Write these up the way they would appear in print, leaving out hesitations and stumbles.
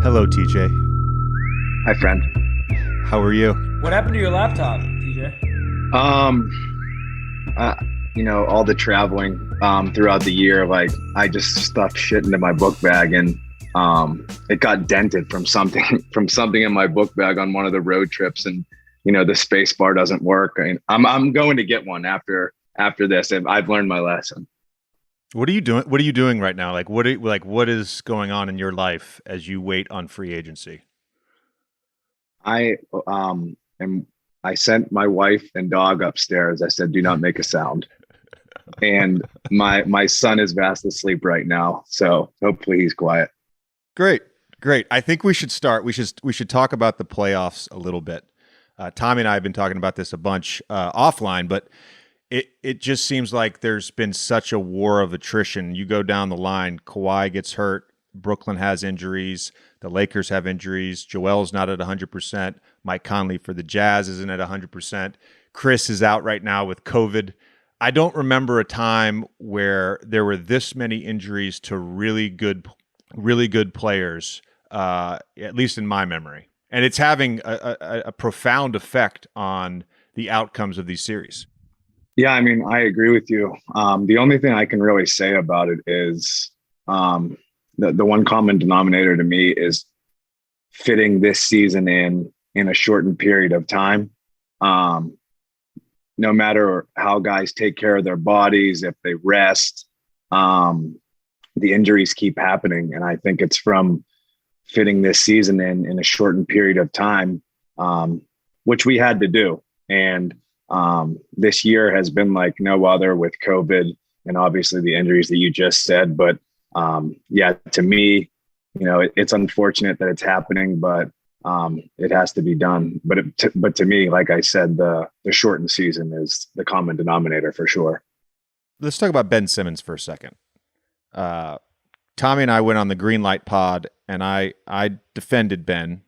Hello, TJ. Hi, friend. How are you? What happened to your laptop, TJ? Um, all the traveling throughout the year, like I just stuffed shit into my book bag, and it got dented from something in my book bag on one of the road trips, and the space bar doesn't work. And I'm going to get one after this, and I've learned my lesson. What are you doing? What are you doing right now? What is going on in your life as you wait on free agency? I sent my wife and dog upstairs. I said, "Do not make a sound." And my son is fast asleep right now, so hopefully he's quiet. Great. I think we should start. We should talk about the playoffs a little bit. Tommy and I have been talking about this a bunch offline, but it just seems like there's been such a war of attrition. You go down the line, Kawhi gets hurt, Brooklyn has injuries, the Lakers have injuries, Joel's not at 100%, Mike Conley for the Jazz isn't at 100%, Chris is out right now with COVID. I don't remember a time where there were this many injuries to really good players, at least in my memory. And it's having a profound effect on the outcomes of these series. Yeah, I mean, I agree with you. The only thing I can really say about it is the one common denominator to me is fitting this season in a shortened period of time. No matter how guys take care of their bodies, if they rest, the injuries keep happening. And I think it's from fitting this season in a shortened period of time, which we had to do. And this year has been like no other with COVID and obviously the injuries that you just said. But to me, it's unfortunate that it's happening, but it has to be done. But to me, like I said, the shortened season is the common denominator for sure. Let's talk about Ben Simmons for a second. Tommy and I went on the Green Light Pod, and I defended Ben.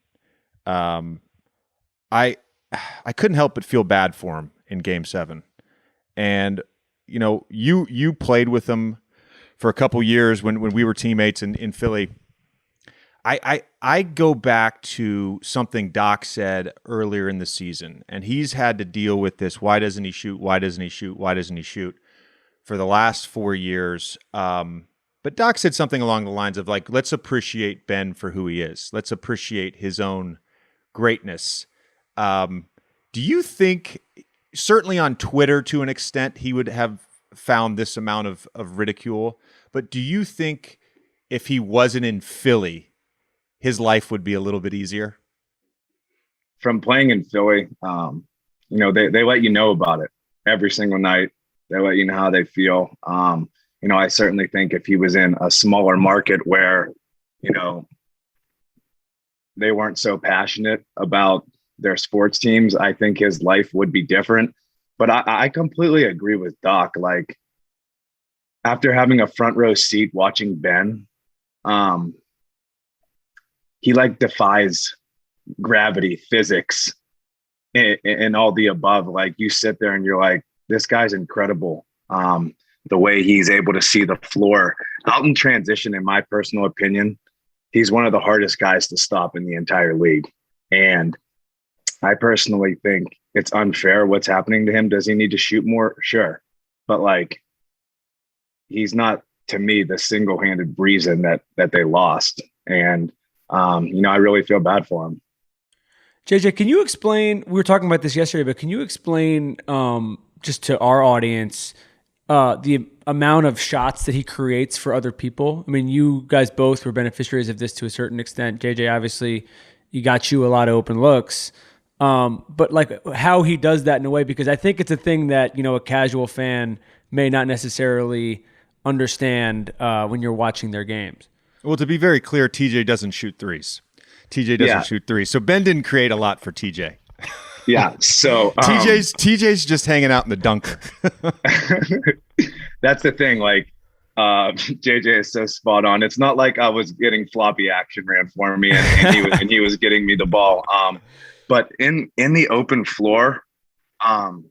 I couldn't help but feel bad for him in Game 7. And, you played with him for a couple years when we were teammates in Philly. I go back to something Doc said earlier in the season, and he's had to deal with this. Why doesn't he shoot? Why doesn't he shoot? Why doesn't he shoot? For the last 4 years. But Doc said something along the lines of like, let's appreciate Ben for who he is. Let's appreciate his own greatness. Do you think, certainly on Twitter to an extent, he would have found this amount of ridicule, but do you think if he wasn't in Philly, his life would be a little bit easier? From playing in Philly, they let you know about it every single night. They let you know how they feel. I certainly think if he was in a smaller market where, they weren't so passionate about their sports teams, I think his life would be different. But I completely agree with Doc. Like, after having a front row seat watching Ben, he defies gravity, physics, and all the above. Like, you sit there and you're like, this guy's incredible. The way he's able to see the floor out in transition, in my personal opinion, he's one of the hardest guys to stop in the entire league. And I personally think it's unfair what's happening to him. Does he need to shoot more? Sure. But he's not, to me, the single-handed reason that they lost. And, I really feel bad for him. JJ, can you explain, we were talking about this yesterday, but can you explain just to our audience the amount of shots that he creates for other people? I mean, you guys both were beneficiaries of this to a certain extent. JJ, obviously, he got you a lot of open looks. But how he does that in a way, because I think it's a thing that, a casual fan may not necessarily understand when you're watching their games. Well, to be very clear, TJ doesn't shoot threes. TJ doesn't shoot threes. So Ben didn't create a lot for TJ. Yeah. So TJ's just hanging out in the dunker. That's the thing. JJ is so spot on. It's not like I was getting floppy action ran for me and he was getting me the ball. But in the open floor,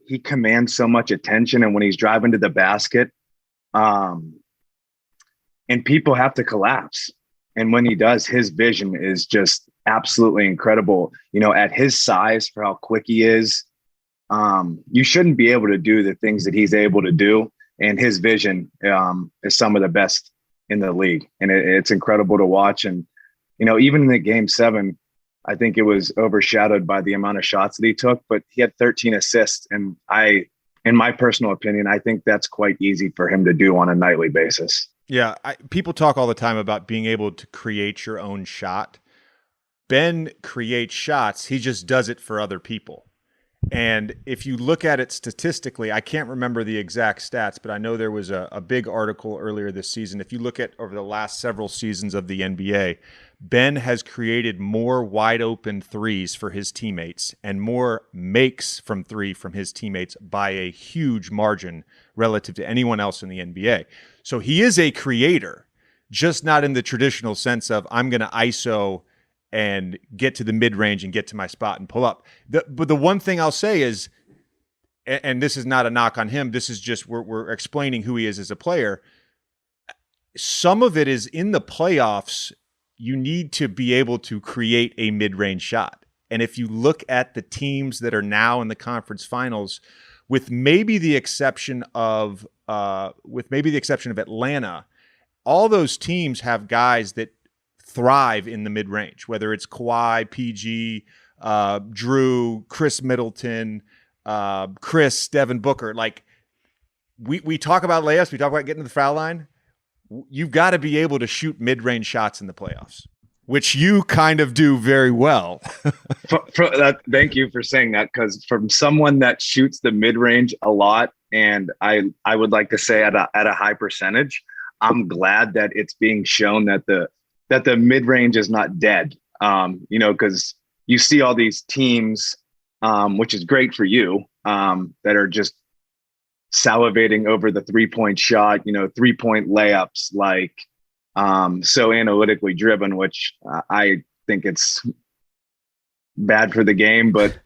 he commands so much attention. And when he's driving to the basket, and people have to collapse. And when he does, his vision is just absolutely incredible. You know, at his size, for how quick he is, you shouldn't be able to do the things that he's able to do. And his vision is some of the best in the league. And it's incredible to watch. And, you know, even in the game 7, I think it was overshadowed by the amount of shots that he took, but he had 13 assists. And in my personal opinion, I think that's quite easy for him to do on a nightly basis. Yeah. People talk all the time about being able to create your own shot. Ben creates shots. He just does it for other people. And if you look at it statistically, I can't remember the exact stats, but I know there was a big article earlier this season. If you look at over the last several seasons of the NBA, Ben has created more wide open threes for his teammates and more makes from three from his teammates by a huge margin relative to anyone else in the NBA. So he is a creator, just not in the traditional sense of I'm going to ISO and get to the mid-range and get to my spot and pull up. But the one thing I'll say is, and this is not a knock on him, this is just we're explaining who he is as a player. Some of it is in the playoffs, you need to be able to create a mid-range shot. And if you look at the teams that are now in the conference finals, with maybe the exception of Atlanta, all those teams have guys that thrive in the mid-range, whether it's Kawhi, PG, Drew, Chris Middleton, Devin Booker. Like we talk about layups, we talk about getting to the foul line. You've got to be able to shoot mid-range shots in the playoffs, which you kind of do very well. Thank you for saying that, because from someone that shoots the mid-range a lot, and I would like to say at a high percentage, I'm glad that it's being shown that the mid-range is not dead. You know, because you see all these teams, which is great for you, that are just salivating over the 3-point shot, you know, 3-point layups, like so analytically driven, which I think it's bad for the game, but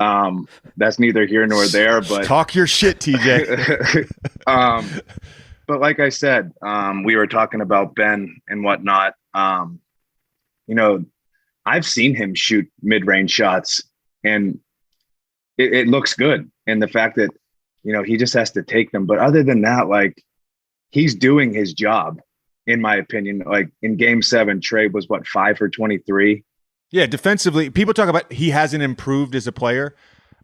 that's neither here nor there. But talk your shit, TJ. But like I said, we were talking about Ben and whatnot. You know, I've seen him shoot mid-range shots, and it looks good. And the fact that, you know, he just has to take them. But other than that, like, he's doing his job, in my opinion. Like in game 7, Trae was 5 for 23. Yeah, defensively, people talk about he hasn't improved as a player.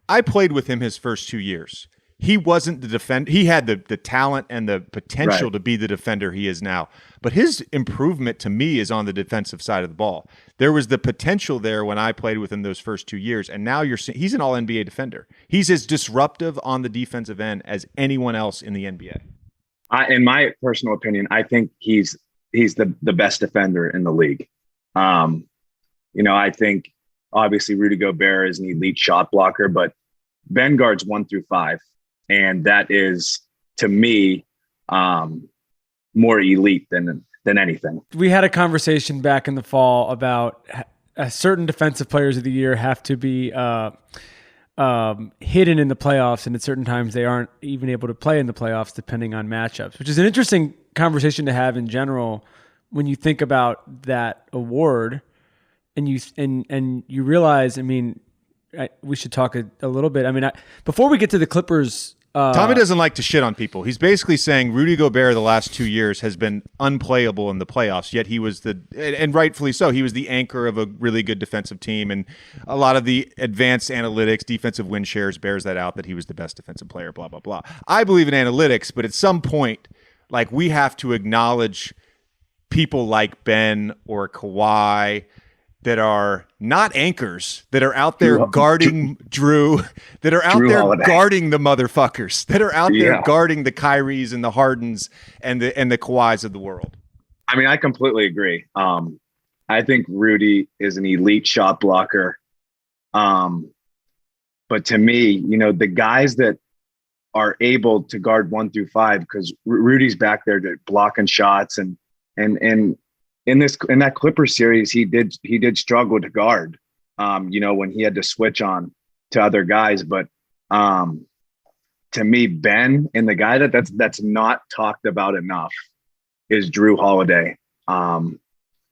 I played with him his first 2 years. He wasn't the defender. He had the talent and the potential to be the defender he is now. But his improvement to me is on the defensive side of the ball. There was the potential there when I played with him those first 2 years, and now he's an all-NBA defender. He's as disruptive on the defensive end as anyone else in the NBA. In my personal opinion, I think he's the best defender in the league. You know, I think obviously Rudy Gobert is an elite shot blocker, but Ben guards 1 through 5. And that is, to me, more elite than anything. We had a conversation back in the fall about certain defensive players of the year have to be hidden in the playoffs, and at certain times they aren't even able to play in the playoffs depending on matchups, which is an interesting conversation to have in general when you think about that award, and you realize, I mean, we should talk a little bit. I mean, before we get to the Clippers. Tommy doesn't like to shit on people. He's basically saying Rudy Gobert the last 2 years has been unplayable in the playoffs, yet he was and rightfully so, he was the anchor of a really good defensive team, and a lot of the advanced analytics, defensive win shares bears that out, that he was the best defensive player, blah, blah, blah. I believe in analytics, but at some point, like, we have to acknowledge people like Ben or Kawhi that are not anchors, that are out there guarding Drew, that are out there guarding the motherfuckers, that are out there guarding the Kyries and the Hardens and the Kawhis of the world. I mean, I completely agree. I think Rudy is an elite shot blocker. But to me, you know, the guys that are able to guard 1 through 5, because Rudy's back there to blocking shots, and in that Clippers series, he did struggle to guard, you know, when he had to switch on to other guys. But to me, Ben, and the guy that's not talked about enough, is Drew Holiday.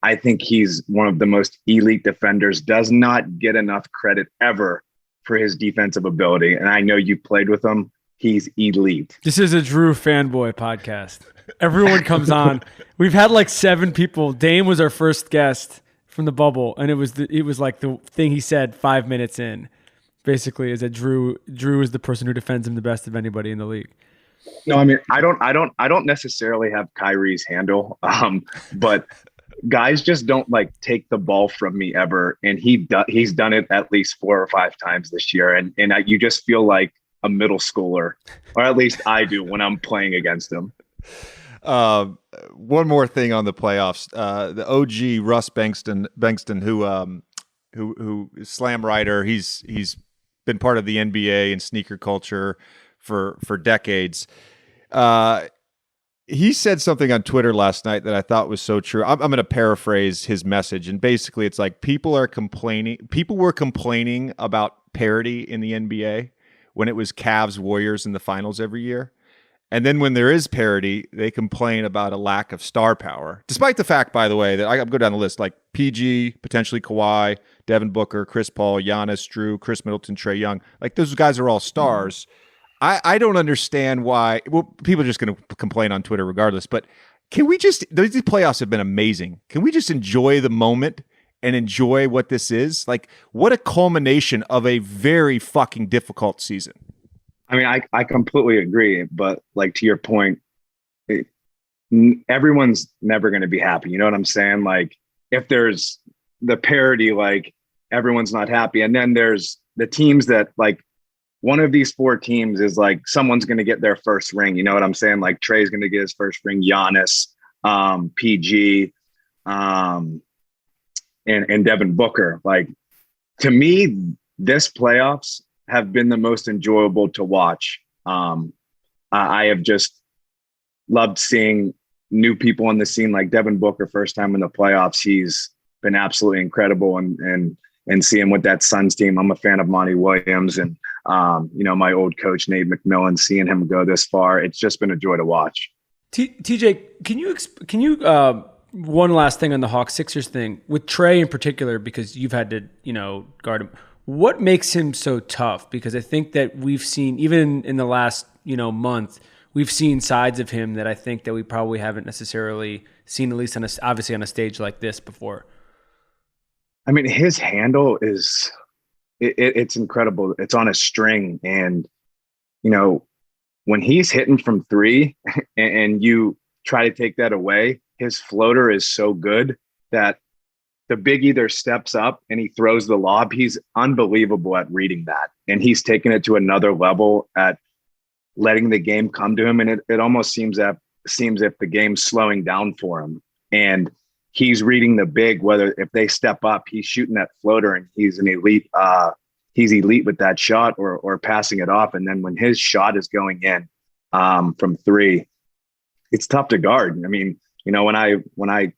I think he's one of the most elite defenders, does not get enough credit ever for his defensive ability. And I know you played with him. He's elite. This is a Drew fanboy podcast. Everyone comes on. We've had like 7 people. Dame was our first guest from the bubble, and it was like the thing he said 5 minutes in, basically, is that Drew is the person who defends him the best of anybody in the league. No, I mean, I don't necessarily have Kyrie's handle, but guys just don't like take the ball from me ever, and he's done it at least 4 or 5 times this year, and you just feel like a middle schooler, or at least I do when I'm playing against him. One more thing on the playoffs. The OG Russ Bankston, who is slam writer. He's been part of the NBA and sneaker culture for decades. He said something on Twitter last night that I thought was so true. I'm going to paraphrase his message, and basically it's like people were complaining about parity in the NBA when it was Cavs Warriors in the finals every year. And then when there is parity, they complain about a lack of star power. Despite the fact, by the way, that I'm going down the list, like PG, potentially Kawhi, Devin Booker, Chris Paul, Giannis, Drew, Chris Middleton, Trae Young. Like those guys are all stars. I don't understand why. Well, people are just going to complain on Twitter regardless. But can we just, these playoffs have been amazing. Can we just enjoy the moment and enjoy what this is? Like, what a culmination of a very fucking difficult season. I mean, I completely agree, but like to your point, everyone's never going to be happy. You know what I'm saying? Like if there's the parity, like everyone's not happy. And then there's the teams that like one of these 4 teams is like, someone's going to get their first ring. You know what I'm saying? Like Trae's going to get his first ring, Giannis, PG, and Devin Booker. Like to me, this playoffs have been the most enjoyable to watch. I have just loved seeing new people on the scene, like Devin Booker, first time in the playoffs. He's been absolutely incredible, and seeing with that Suns team. I'm a fan of Monty Williams, and my old coach Nate McMillan. Seeing him go this far, it's just been a joy to watch. TJ, can you one last thing on the Hawks Sixers thing with Trae in particular, because you've had to guard him. What makes him so tough? Because I think that we've seen, even in the last, month, we've seen sides of him that I think that we probably haven't necessarily seen, at least obviously on a stage like this before. I mean, his handle is, it's incredible. It's on a string. And, when he's hitting from 3 and you try to take that away, his floater is so good that the big either steps up and he throws the lob. He's unbelievable at reading that. And he's taken it to another level at letting the game come to him. And it almost seems if the game's slowing down for him. And he's reading the big, whether if they step up, he's shooting that floater, and he's an elite. He's elite with that shot or passing it off. And then when his shot is going in from 3, it's tough to guard. I mean, when I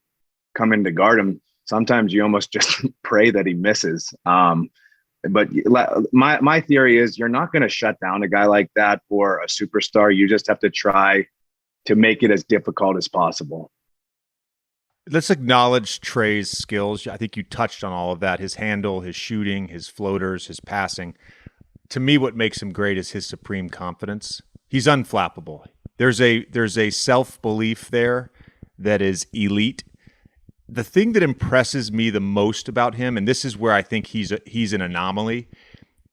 come in to guard him, sometimes you almost just pray that he misses. But my theory is you're not going to shut down a guy like that or a superstar. You just have to try to make it as difficult as possible. Let's acknowledge Trae's skills. I think you touched on all of that. His handle, his shooting, his floaters, his passing. To me, what makes him great is his supreme confidence. He's unflappable. There's a self-belief there that is elite. The thing that impresses me the most about him, and this is where I think he's an anomaly,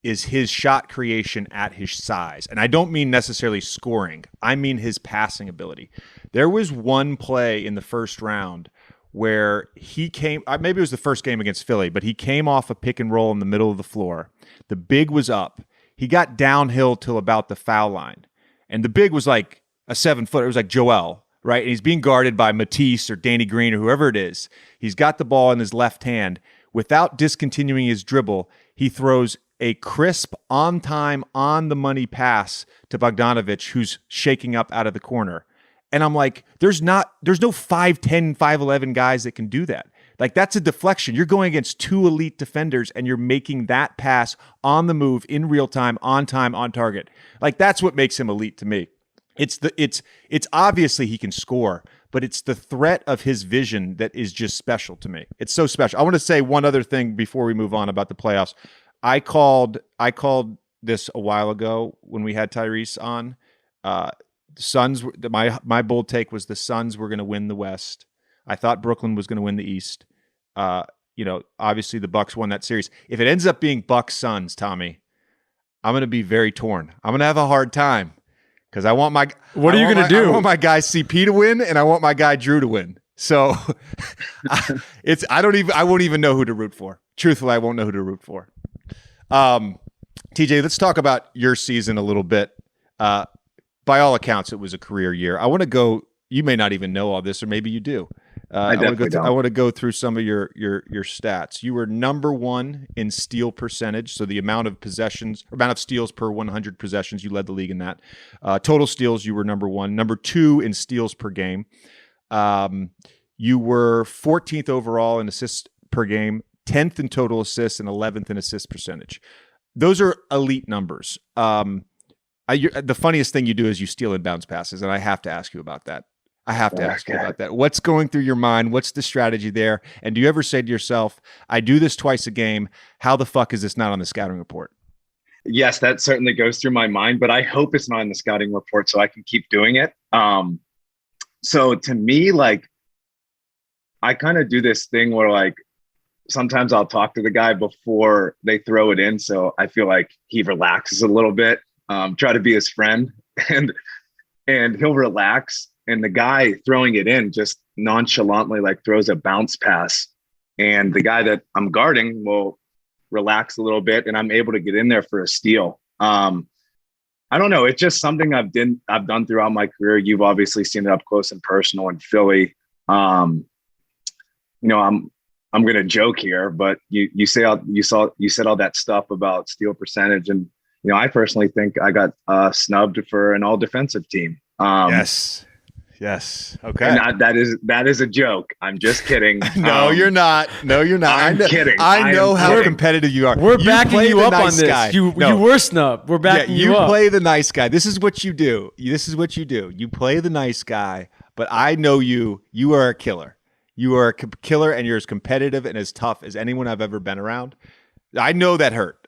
is his shot creation at his size. And I don't mean necessarily scoring. I mean his passing ability. There was one play in the first round where he came, maybe it was the first game against Philly, but he came off a pick and roll in the middle of the floor. The big was up. He got downhill till about the foul line. And the big was like a 7-footer. It was like Joel, right? And he's being guarded by Matisse or Danny Green or whoever it is. He's got the ball in his left hand. Without discontinuing his dribble, he throws a crisp, on-time, on-the-money pass to Bogdanovic, who's shaking up out of the corner. And I'm like, there's no 5'10", 5'11" guys that can do that. Like, that's a deflection. You're going against 2 elite defenders, and you're making that pass on the move, in real time, on target. Like, that's what makes him elite to me. It's obviously he can score, but it's the threat of his vision that is just special to me. It's so special. I want to say one other thing before we move on about the playoffs. I called this a while ago when we had Tyrese on. Suns. My bold take was the Suns were going to win the West. I thought Brooklyn was going to win the East. Obviously the Bucks won that series. If it ends up being Bucks Suns, Tommy, I'm going to be very torn. I'm going to have a hard time because I want my. What are you going to do? I want my guy CP to win, and I want my guy Drew to win. So I won't even know who to root for. Truthfully, I won't know who to root for. TJ, let's talk about your season a little bit. By all accounts, it was a career year. I want to go. You may not even know all this, or maybe you do. I want to go through some of your stats. You were number 1 in steal percentage, so the amount of steals per 100 possessions. You led the league in that. Total steals, you were number 1. Number 2 in steals per game. You were 14th overall in assists per game, 10th in total assists, and 11th in assist percentage. Those are elite numbers. The funniest thing you do is you steal inbounds passes, and I have to ask you about that. What's going through your mind? What's the strategy there? And do you ever say to yourself, I do this twice a game. How the fuck is this not on the scouting report? Yes, that certainly goes through my mind, but I hope it's not in the scouting report so I can keep doing it. So to me, like, I kind of do this thing where, like, sometimes I'll talk to the guy before they throw it in. So I feel like he relaxes a little bit, try to be his friend and he'll relax. And the guy throwing it in just nonchalantly like throws a bounce pass. And the guy that I'm guarding will relax a little bit and I'm able to get in there for a steal. I don't know. It's just something I've done throughout my career. You've obviously seen it up close and personal in Philly. I'm going to joke here, but you said all that stuff about steal percentage. And, I personally think I got snubbed for an all defensive team. Yes. Okay. And that is a joke. I'm just kidding. No, you're not. I'm kidding. I know how competitive you are. We're backing you up on this. You were snubbed. We're backing you up. You play the nice guy. This is what you do. You play the nice guy, but I know you. You are a killer. You are a killer, and you're as competitive and as tough as anyone I've ever been around. I know that hurt.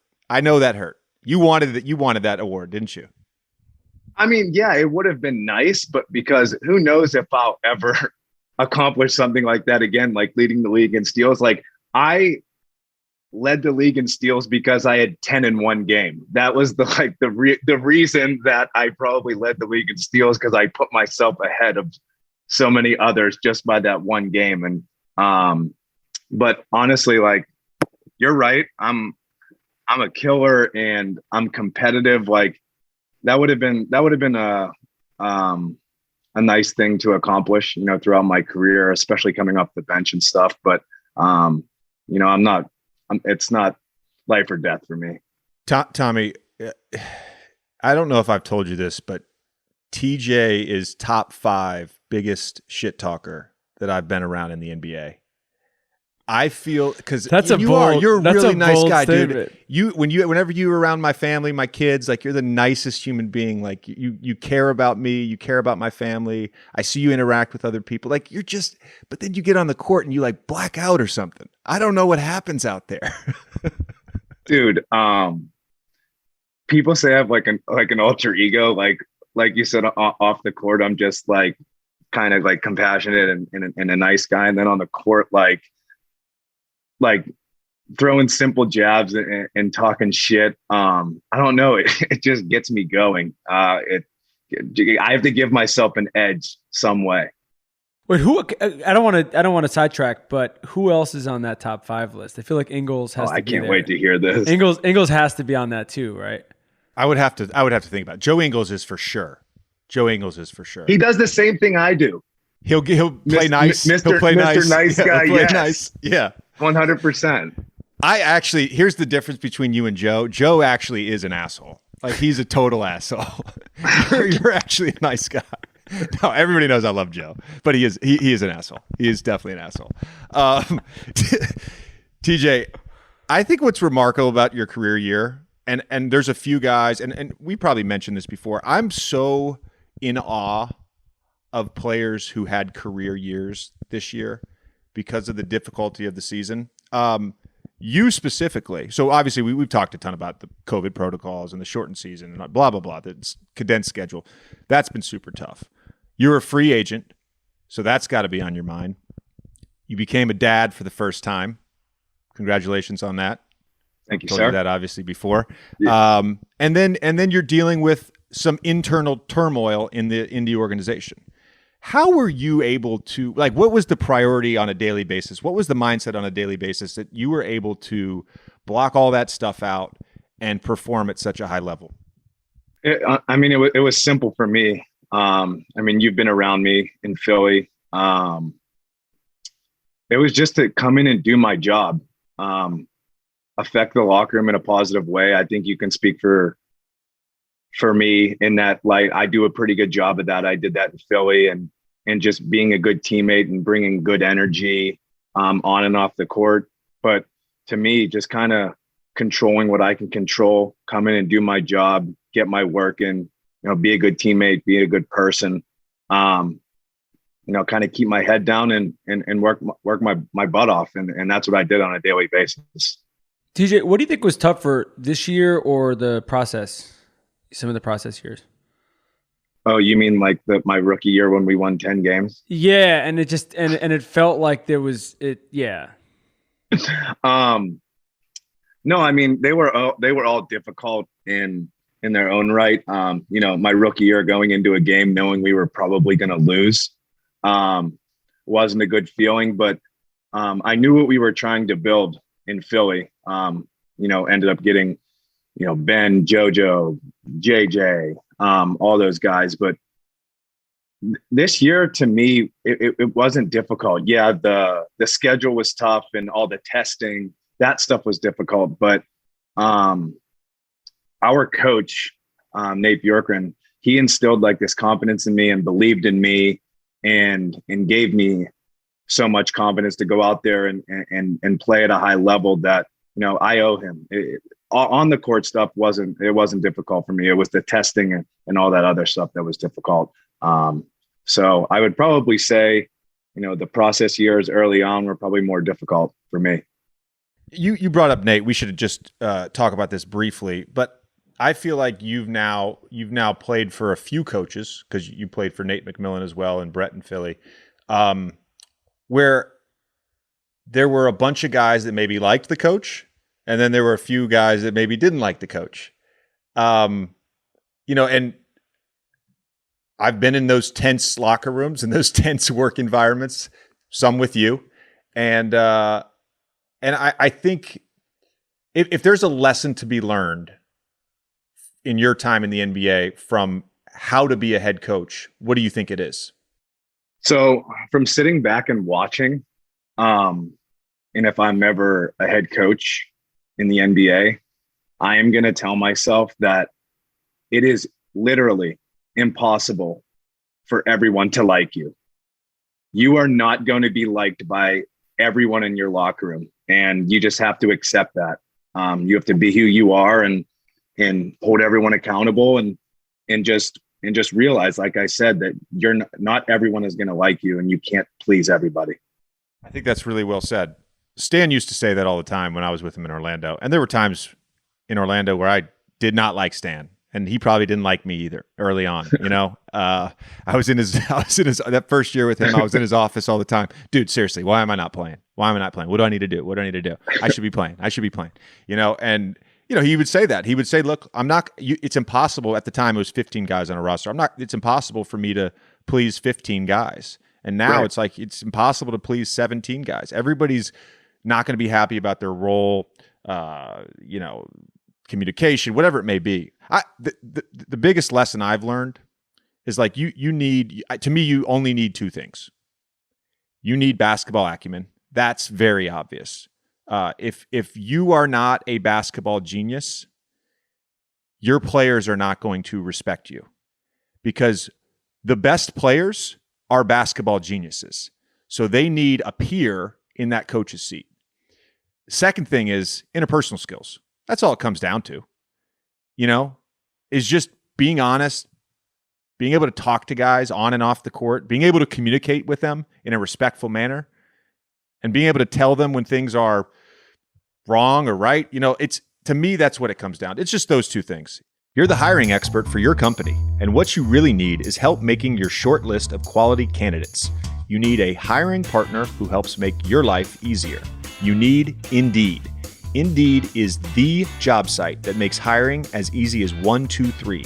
You wanted that award, didn't you? I mean, yeah, it would have been nice, but because who knows if I'll ever accomplish something like that again, like leading the league in steals. Like, I led the league in steals because I had 10 in one game. That was the reason that I probably led the league in steals, because I put myself ahead of so many others just by that one game. And but honestly, like, you're right. I'm a killer and I'm competitive. Like, that would have been a nice thing to accomplish, throughout my career, especially coming off the bench and stuff. But it's not life or death for me. Tommy, I don't know if I've told you this, but TJ is top 5 biggest shit talker that I've been around in the NBA. I feel, because you're a really nice guy, statement. Dude. Whenever you were around my family, my kids, like, you're the nicest human being. Like, you care about me, you care about my family. I see you interact with other people. Like, but then you get on the court and you like black out or something. I don't know what happens out there. Dude, people say I have like an alter ego. Like you said, off the court, I'm just like kind of like compassionate and a nice guy. And then on the court, like throwing simple jabs and talking shit. I don't know. It just gets me going. I have to give myself an edge some way. Wait, who? I don't want to sidetrack, but who else is on that top 5 list? I feel like Ingles has to be there. I can't wait to hear this. Ingles has to be on that too, right? I would have to think about it. Joe Ingles is for sure. He does the same thing I do. He'll play nice. He'll play Mr. Nice guy. He'll play yes. nice. Yeah. 100%. Here's the difference between you and Joe. Joe actually is an asshole. Like, he's a total asshole. You're actually a nice guy. No, everybody knows I love Joe, but he is an asshole. He is definitely an asshole. TJ, I think what's remarkable about your career year, and there's a few guys, and we probably mentioned this before, I'm so in awe of players who had career years this year because of the difficulty of the season. You specifically, so obviously we've talked a ton about the COVID protocols and the shortened season and blah, blah, blah, the condensed schedule. That's been super tough. You're a free agent, so that's got to be on your mind. You became a dad for the first time. Congratulations on that. Thank you, Told sir. you that obviously before. Yeah. And then you're dealing with some internal turmoil in the organization. How were you able to, like, what was the priority on a daily basis? What was the mindset on a daily basis that you were able to block all that stuff out and perform at such a high level? It was simple for me. You've been around me in Philly. It was just to come in and do my job, affect the locker room in a positive way. I think you can speak for me in that light. I do a pretty good job of that. I did that in Philly, and just being a good teammate and bringing good energy on and off the court. But to me, just kind of controlling what I can control, come in and do my job, get my work in, be a good teammate, be a good person, kind of keep my head down and work my butt off. And that's what I did on a daily basis. TJ, what do you think was tougher this year or the process? Some of the process years. Oh, you mean like my rookie year when we won 10 games? Yeah, and it just and it felt like there was it. Yeah. No, I mean they were all difficult in their own right. My rookie year going into a game knowing we were probably going to lose wasn't a good feeling, but I knew what we were trying to build in Philly. Ended up getting Ben, JoJo, JJ, all those guys. But this year, to me, it wasn't difficult. Yeah, the schedule was tough and all the testing, that stuff was difficult. But our coach, Nate Bjorkgren, he instilled like this confidence in me and believed in me and gave me so much confidence to go out there and play at a high level that, I owe him. On the court stuff wasn't difficult for me. It was the testing and all that other stuff that was difficult. So I would probably say, the process years early on were probably more difficult for me. You brought up Nate. We should just talk about this briefly, but I feel like you've now played for a few coaches, because you played for Nate McMillan as well and Brett in Philly, where there were a bunch of guys that maybe liked the coach, and then there were a few guys that maybe didn't like the coach. And I've been in those tense locker rooms and those tense work environments, some with you. And I think if there's a lesson to be learned in your time in the NBA from how to be a head coach, what do you think it is? So from sitting back and watching, and if I'm ever a head coach in the NBA, I am going to tell myself that it is literally impossible for everyone to like you. You are not going to be liked by everyone in your locker room, and you just have to accept that. You have to be who you are and hold everyone accountable and just realize, like I said, that not everyone is going to like you, and you can't please everybody. I think that's really well said. Stan used to say that all the time when I was with him in Orlando. And there were times in Orlando where I did not like Stan, and he probably didn't like me either early on. I was in his that first year with him. I was in his office all the time. Dude, seriously, why am I not playing? Why am I not playing? What do I need to do? What do I need to do? I should be playing. And he would say that. He would say, look, it's impossible. At the time, it was 15 guys on a roster. It's impossible for me to please 15 guys. And now Right. It's like, it's impossible to please 17 guys. Everybody's not going to be happy about their role, communication, whatever it may be. The biggest lesson I've learned is like you only need two things. You need basketball acumen. That's very obvious. If you are not a basketball genius, your players are not going to respect you, because the best players are basketball geniuses. So they need a peer in that coach's seat. Second thing is interpersonal skills. That's all it comes down to, is just being honest, being able to talk to guys on and off the court, being able to communicate with them in a respectful manner, and being able to tell them when things are wrong or right. It's, to me, that's what it comes down to. It's just those two things. You're the hiring expert for your company, and what you really need is help making your short list of quality candidates. You need a hiring partner who helps make your life easier. You need Indeed. Indeed is the job site that makes hiring as easy as 1, 2, 3.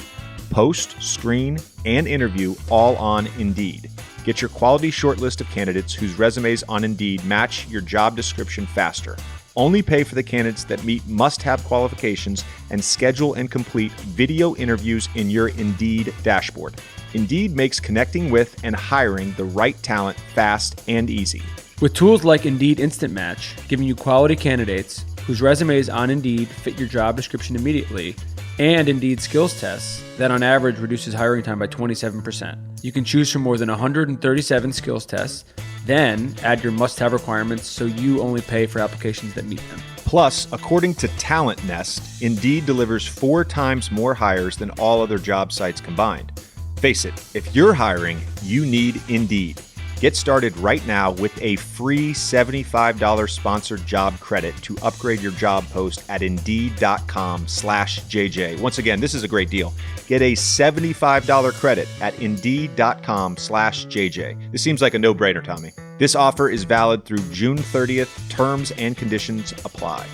Post, screen, and interview all on Indeed. Get your quality short list of candidates whose resumes on Indeed match your job description faster. Only pay for the candidates that meet must-have qualifications and schedule and complete video interviews in your Indeed dashboard. Indeed makes connecting with and hiring the right talent fast and easy. With tools like Indeed Instant Match, giving you quality candidates whose resumes on Indeed fit your job description immediately, and Indeed skills tests that on average reduces hiring time by 27%. You can choose from more than 137 skills tests, then add your must-have requirements so you only pay for applications that meet them. Plus, according to Talent Nest, Indeed delivers 4 times more hires than all other job sites combined. Face it, if you're hiring, you need Indeed. Get started right now with a free $75 sponsored job credit to upgrade your job post at Indeed.com/JJ. Once again, this is a great deal. Get a $75 credit at Indeed.com/JJ. This seems like a no-brainer, Tommy. This offer is valid through June 30th. Terms and conditions apply.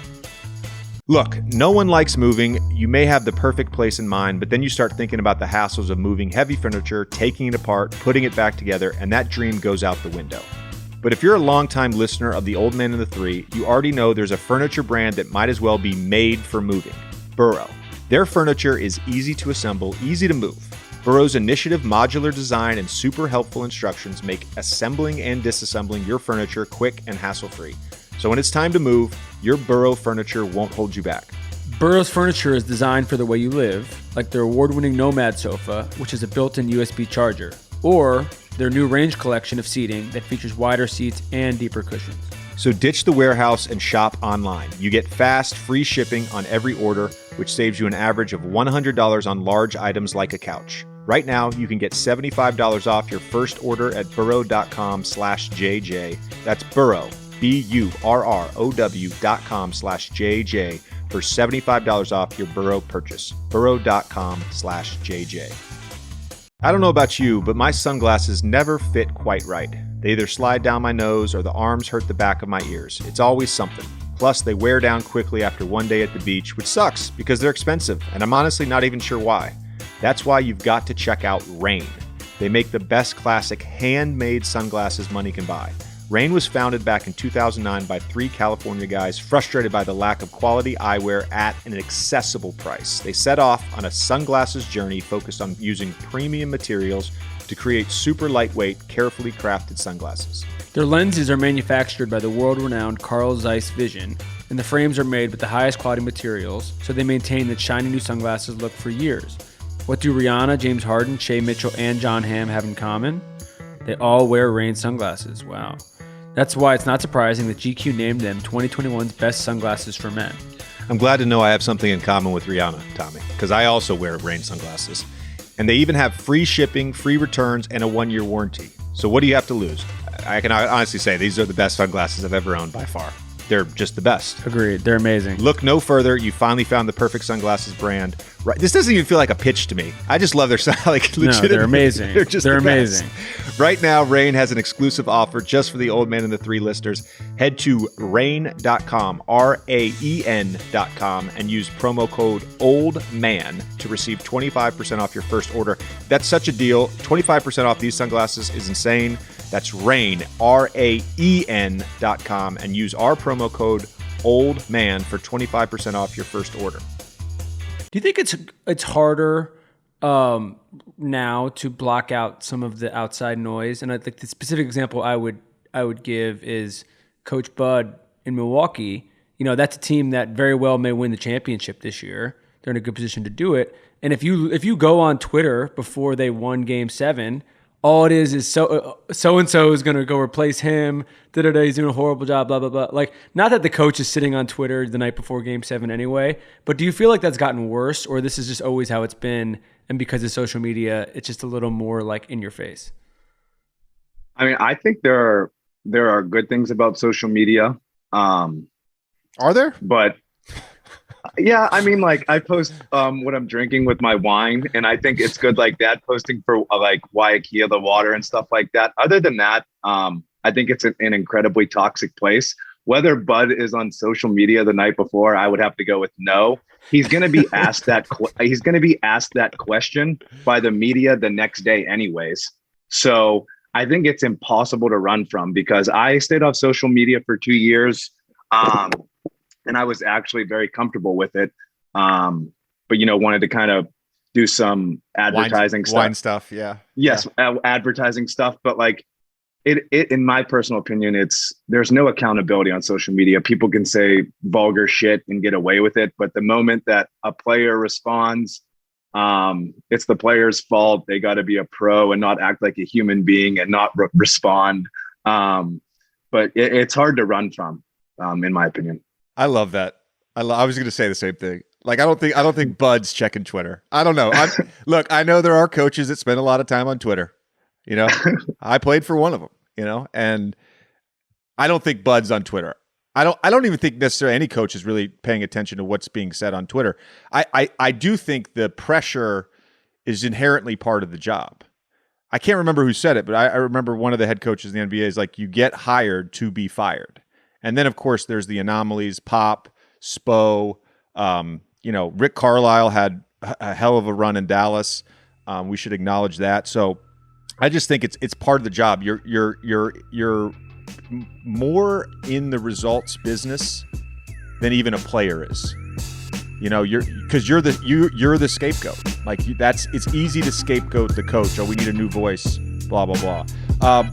Look, no one likes moving. You may have the perfect place in mind, but then you start thinking about the hassles of moving heavy furniture, taking it apart, putting it back together, and that dream goes out the window. But if you're a longtime listener of the Old Man and the Three, you already know there's a furniture brand that might as well be made for moving. Burrow. Their furniture is easy to assemble, easy to move. Burrow's initiative, modular design, and super helpful instructions make assembling and disassembling your furniture quick and hassle-free. So when it's time to move, your Burrow furniture won't hold you back. Burrow's furniture is designed for the way you live, like their award-winning Nomad sofa, which has a built-in USB charger, or their new Range collection of seating that features wider seats and deeper cushions. So ditch the warehouse and shop online. You get fast, free shipping on every order, which saves you an average of $100 on large items like a couch. Right now, you can get $75 off your first order at burrow.com/JJ. That's Burrow. BURROW.com/JJ for $75 off your Burrow purchase. Burrow.com/JJ. I don't know about you, but my sunglasses never fit quite right. They either slide down my nose or the arms hurt the back of my ears. It's always something. Plus, they wear down quickly after one day at the beach, which sucks because they're expensive, and I'm honestly not even sure why. That's why you've got to check out Rain. They make the best classic handmade sunglasses money can buy. Rain was founded back in 2009 by 3 California guys frustrated by the lack of quality eyewear at an accessible price. They set off on a sunglasses journey focused on using premium materials to create super lightweight, carefully crafted sunglasses. Their lenses are manufactured by the world-renowned Carl Zeiss Vision, and the frames are made with the highest quality materials, so they maintain the shiny new sunglasses look for years. What do Rihanna, James Harden, Shea Mitchell, and John Hamm have in common? They all wear Rain sunglasses. Wow. That's why it's not surprising that GQ named them 2021's best sunglasses for men. I'm glad to know I have something in common with Rihanna, Tommy, because I also wear Rain sunglasses. And they even have free shipping, free returns, and a 1-year warranty. So what do you have to lose? I can honestly say these are the best sunglasses I've ever owned by far. They're just the best. Agreed. They're amazing. Look no further. You finally found the perfect sunglasses brand. Right. This doesn't even feel like a pitch to me. I just love their like legit. No, they're amazing. They're amazing. Right now, Rain has an exclusive offer just for the Old Man and the Three listeners. Head to rain.com, RAEN.com, and use promo code OLDMAN to receive 25% off your first order. That's such a deal. 25% off these sunglasses is insane. That's Rain, RAEN.com, and use our promo code OLDMAN for 25% off your first order. Do you think it's harder now to block out some of the outside noise? And I think the specific example I would give is Coach Bud in Milwaukee. You know, that's a team that very well may win the championship this year. They're in a good position to do it. And if you go on Twitter before they won Game 7, all it is so-and-so is going to go replace him. He's doing a horrible job, blah, blah, blah. Like, not that the coach is sitting on Twitter the night before Game 7 anyway, but do you feel like that's gotten worse, or this is just always how it's been, and because of social media, it's just a little more like in your face? I mean, I think there are good things about social media. Are there? But yeah, I mean, like I post what I'm drinking with my wine, and I think it's good like that, posting for like Waiakea, the water and stuff like that. Other than that, I think it's an incredibly toxic place. Whether Bud is on social media the night before, I would have to go with no. He's going to be asked that. He's going to be asked that question by the media the next day, anyways. So I think it's impossible to run from, because I stayed off social media for 2 years. And I was actually very comfortable with it. But, wanted to kind of do some advertising wine stuff. Yeah. Yes. Yeah. Advertising stuff. But like it, in my personal opinion, there's no accountability on social media. People can say vulgar shit and get away with it. But the moment that a player responds, it's the player's fault. They got to be a pro and not act like a human being and not respond. But it's hard to run from, in my opinion. I love that. I was going to say the same thing. Like, I don't think Bud's checking Twitter. I don't know. Look, I know there are coaches that spend a lot of time on Twitter. I played for one of them. And I don't think Bud's on Twitter. I don't even think necessarily any coach is really paying attention to what's being said on Twitter. I do think the pressure is inherently part of the job. I can't remember who said it, but I remember one of the head coaches in the NBA is like, you get hired to be fired. And then, of course, there's the anomalies, Pop, Spo. Rick Carlisle had a hell of a run in Dallas. We should acknowledge that. So I just think it's part of the job. You're more in the results business than even a player is. Because you're the scapegoat. Like it's easy to scapegoat the coach. Oh, we need a new voice. Blah blah blah.